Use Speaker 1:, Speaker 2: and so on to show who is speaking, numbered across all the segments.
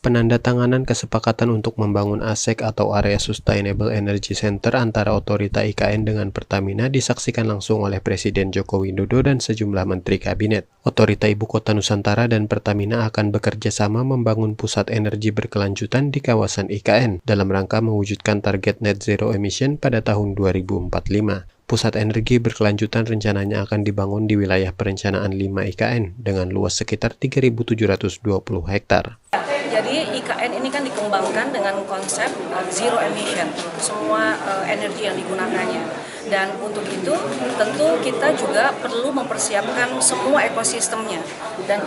Speaker 1: Penandatanganan kesepakatan untuk membangun ASEC atau Area Sustainable Energy Center antara Otorita IKN dengan Pertamina disaksikan langsung oleh Presiden Joko Widodo dan sejumlah Menteri Kabinet. Otorita Ibu Kota Nusantara dan Pertamina akan bekerja sama membangun pusat energi berkelanjutan di kawasan IKN dalam rangka mewujudkan target net zero emission pada tahun 2045. Pusat energi berkelanjutan rencananya akan dibangun di wilayah perencanaan 5 IKN dengan luas sekitar 3.720 hektar.
Speaker 2: Jadi IKN ini kan dikembangkan dengan konsep zero emission, semua energi yang digunakannya. Dan untuk itu tentu kita juga perlu mempersiapkan semua ekosistemnya. Dan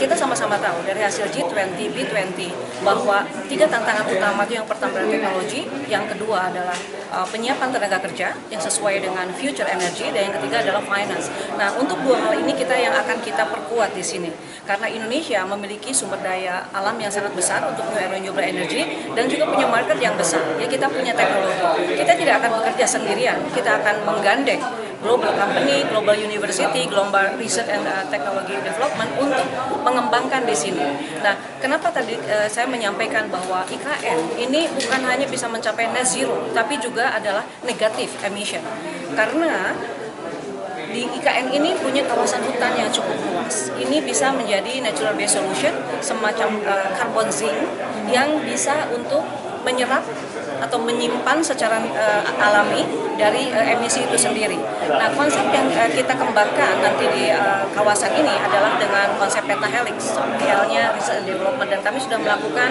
Speaker 2: kita sama-sama tahu dari hasil G20, B20 bahwa 3 tantangan utama itu yang pertama adalah teknologi, yang kedua adalah penyiapan tenaga kerja yang sesuai dengan future energy, dan yang ketiga adalah finance. Nah, untuk 2 hal ini yang akan kita perkuat di sini. Karena Indonesia memiliki sumber daya alam yang sangat besar untuk renewable energy dan juga punya market yang besar. Ya, kita punya teknologi. Kita tidak akan bekerja sendirian. Kita akan menggandeng global company, global university, global research and technology development untuk mengembangkan di sini. Nah, kenapa tadi saya menyampaikan bahwa IKN ini bukan hanya bisa mencapai net zero, tapi juga adalah negatif emission. Karena di IKN ini punya kawasan hutan yang cukup luas. Ini bisa menjadi natural based solution, semacam carbon sink yang bisa untuk menyerap atau menyimpan secara alami dari emisi itu sendiri. Nah, konsep yang kita kembangkan nanti di kawasan ini adalah dengan konsep pentahelix, idealnya research and development, dan kami sudah melakukan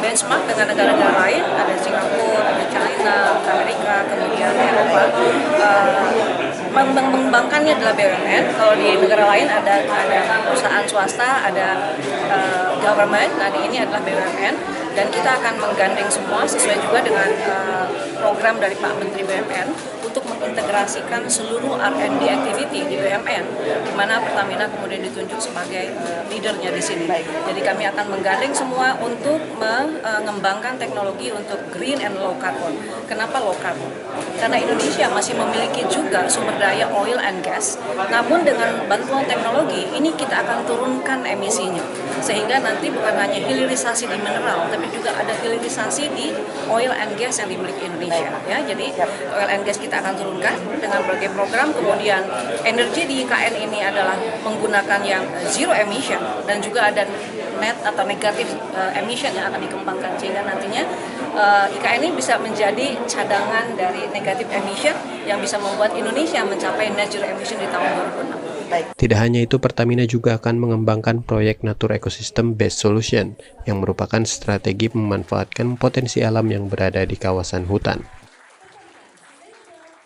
Speaker 2: benchmark dengan negara-negara lain, ada Singapura, ada China, Amerika, kemudian Eropa. Mengembangkannya adalah BUMN. Kalau di negara lain ada perusahaan swasta, ada government. Nah, di ini adalah BUMN, dan kita akan menggandeng semua sesuai juga dengan program dari Pak Menteri BUMN untuk mengintegrasikan seluruh R&D activity di BUMN, di mana Pertamina kemudian ditunjuk sebagai leadernya di sini. Jadi kami akan menggandeng semua untuk mengembangkan teknologi untuk green and low carbon. Kenapa low carbon? Karena Indonesia masih memiliki juga sumber daya oil and gas, namun dengan bantuan teknologi ini kita akan turunkan emisinya, sehingga nanti bukan hanya hilirisasi di mineral, tapi juga ada hilirisasi di oil and gas yang dimiliki Indonesia. Ya, jadi oil and gas kita akan turunkan dengan berbagai program. Kemudian energi di IKN ini adalah menggunakan yang zero emission, dan juga ada net atau negatif emission yang akan dikembangkan, sehingga nantinya IKN ini bisa menjadi cadangan dari negatif emission yang bisa membuat Indonesia mencapai net zero emission di tahun 2006.
Speaker 1: Tidak hanya itu, Pertamina juga akan mengembangkan proyek Nature Ecosystem Based Solution yang merupakan strategi memanfaatkan potensi alam yang berada di kawasan hutan.